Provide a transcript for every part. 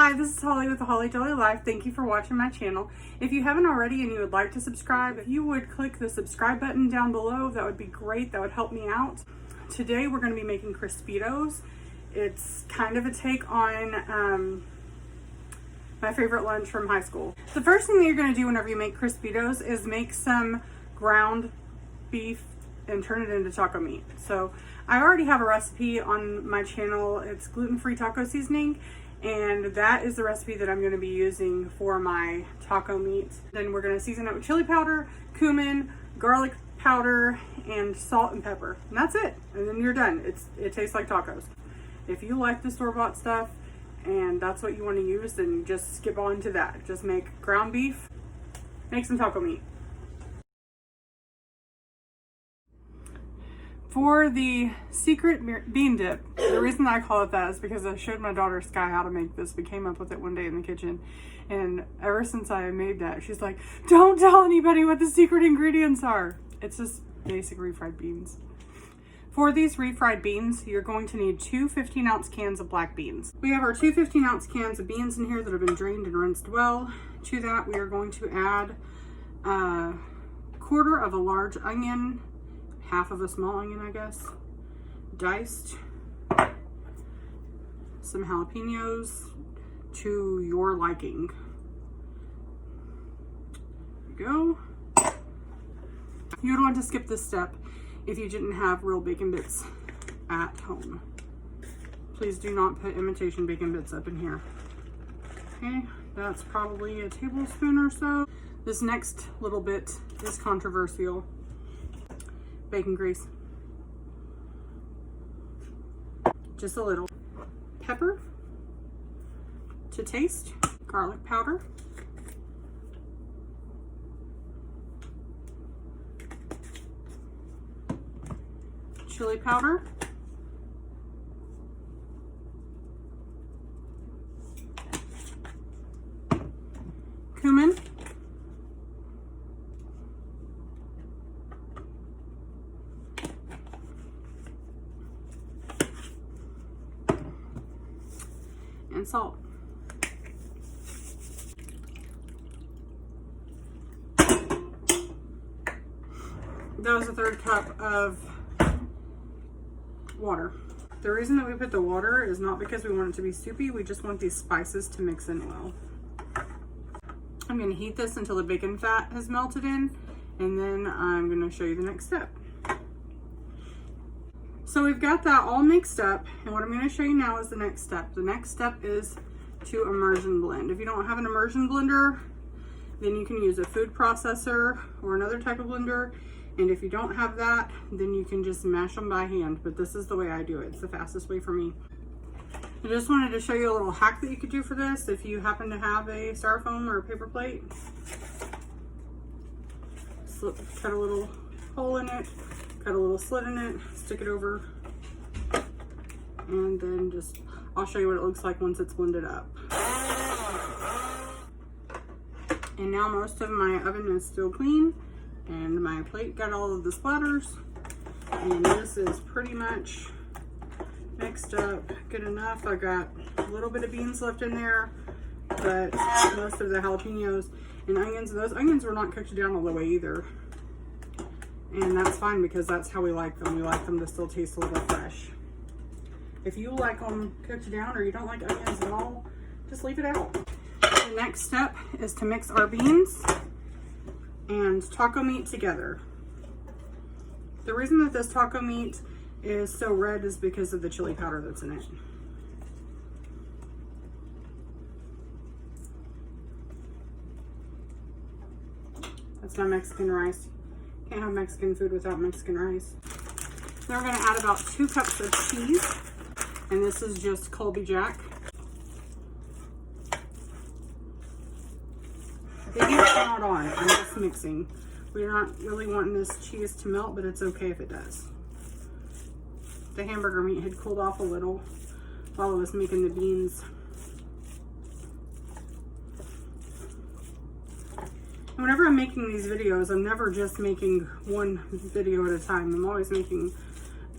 Hi, this is Holly with the Holly Daily Life. Thank you for watching my channel. If you haven't already and you would like to subscribe, if you would click the subscribe button down below, that would be great. That would help me out. Today we're going to be making Crispitos. It's kind of a take on my favorite lunch from high school. The first thing that you're going to do whenever you make Crispitos is make some ground beef and turn it into taco meat. So I already have a recipe on my channel. It's gluten-free taco seasoning, and that is the recipe that I'm going to be using for my taco meat. Then we're going to season it with chili powder, cumin, garlic powder, and salt and pepper. And that's it. And then you're done. It tastes like tacos. If you like the store-bought stuff and that's what you want to use, then just skip on to that. Just make ground beef, make some taco meat. For the secret bean dip, the reason I call it that is because I showed my daughter Sky how to make this. We came up with it one day in the kitchen, and ever since I made that, she's like, don't tell anybody what the secret ingredients are. It's just basic refried beans. For these refried beans, you're going to need two 15-ounce cans of black beans. We have our two 15-ounce cans of beans in here that have been drained and rinsed well. To that, we are going to add a quarter of a large onion, half of a small onion, I guess, diced, some jalapenos to your liking. There we go. You would want to skip this step if you didn't have real bacon bits at home. Please do not put imitation bacon bits up in here. Okay, that's probably a tablespoon or so. This next little bit is controversial. Bacon grease. Just a little. Pepper to taste. Garlic powder. Chili powder. Cumin. And salt. That was a third cup of water. The reason that we put the water is not because we want it to be soupy, we just want these spices to mix in well. I'm going to heat this until the bacon fat has melted in, and then I'm going to show you the next step. So we've got that all mixed up, and what I'm going to show you now is the next step. The next step is to immersion blend. If you don't have an immersion blender, then you can use a food processor or another type of blender. And if you don't have that, then you can just mash them by hand. But this is the way I do it. It's the fastest way for me. I just wanted to show you a little hack that you could do for this if you happen to have a styrofoam or a paper plate. Cut a little hole in it. Cut a little slit in it, stick it over, and then I'll show you what it looks like once it's blended up. And now most of my oven is still clean, and my plate got all of the splatters, and this is pretty much mixed up good enough. I got a little bit of beans left in there, but most of the jalapenos and onions, those onions were not cooked down all the way either. And that's fine because that's how we like them. We like them to still taste a little fresh. If you like them cooked down or you don't like onions at all, just leave it out. The next step is to mix our beans and taco meat together. The reason that this taco meat is so red is because of the chili powder that's in it. That's my Mexican rice. Can't have Mexican food without Mexican rice. Then we're going to add about 2 cups of cheese, and this is just Colby Jack. The heat's not on. I'm just mixing. We're not really wanting this cheese to melt, but it's okay if it does. The hamburger meat had cooled off a little while I was making the beans. Whenever I'm making these videos, I'm never just making one video at a time. I'm always making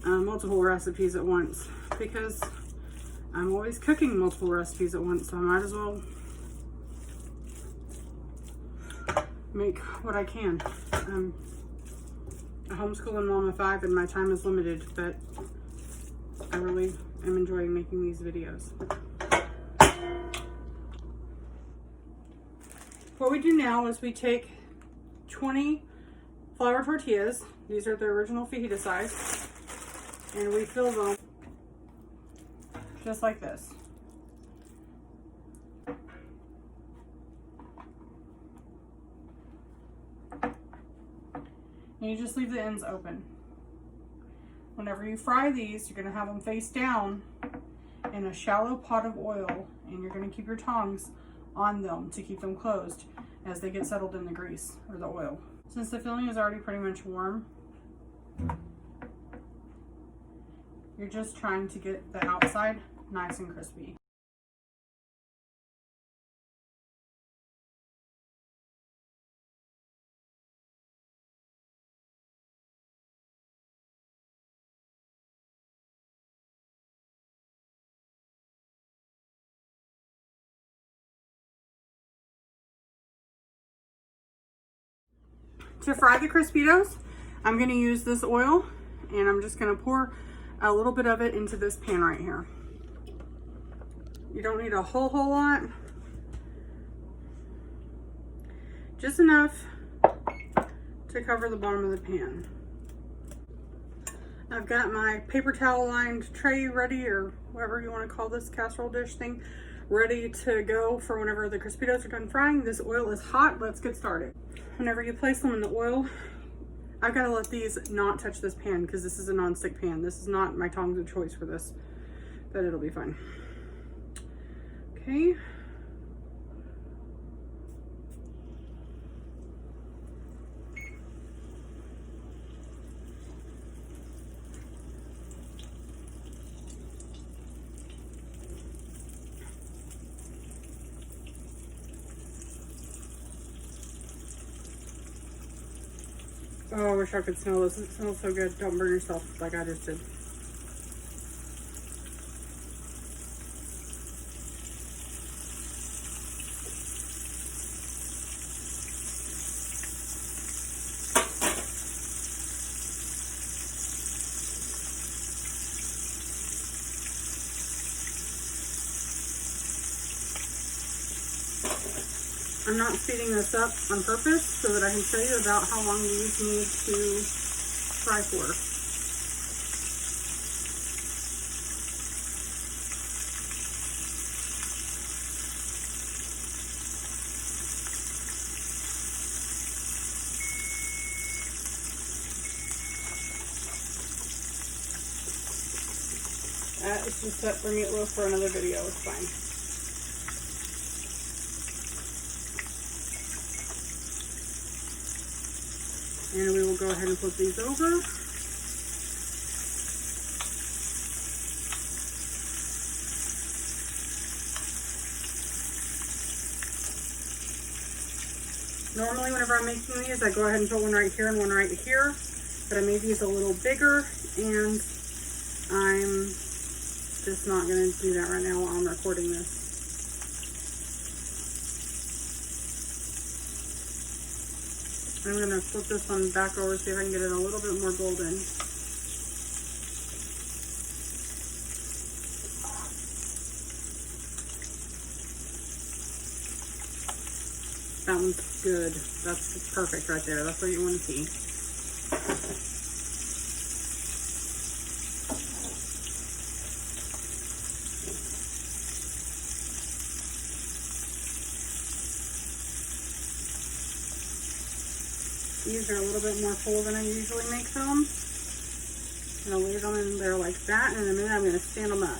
multiple recipes at once because I'm always cooking multiple recipes at once, so I might as well make what I can. I'm a homeschooling mom of 5 and my time is limited, but I really am enjoying making these videos. What we do now is we take 20 flour tortillas. These are the original fajita size. And we fill them just like this. And you just leave the ends open. Whenever you fry these, you're gonna have them face down in a shallow pot of oil, and you're gonna keep your tongs on them to keep them closed as they get settled in the grease or the oil. Since the filling is already pretty much warm, you're just trying to get the outside nice and crispy. To fry the Crispitos, I'm going to use this oil, and I'm just going to pour a little bit of it into this pan right here. You don't need a whole lot, just enough to cover the bottom of the pan. I've got my paper towel lined tray ready, or whatever you want to call this casserole dish thing, ready to go for whenever the Crispitos are done frying. This oil is hot. Let's get started. Whenever you place them in the oil, I've got to let these not touch this pan because this is a non-stick pan. This is not my tongs of choice for this, but it'll be fine. Okay. Oh, I wish I could smell this. It smells so good. Don't burn yourself like I just did. I'm not speeding this up on purpose so that I can show you about how long these need to fry for. That is just set for meatloaf for another video. It's fine. And we will go ahead and flip these over. Normally whenever I'm making these, I go ahead and put one right here and one right here, but I made these a little bigger, and I'm just not going to do that right now while I'm recording this. I'm going to flip this one back over, see if I can get it a little bit more golden. That one's good. That's perfect right there. That's what you want to see. These are a little bit more full than I usually make them. I'm going to lay them in there like that, and in a minute I'm going to stand them up.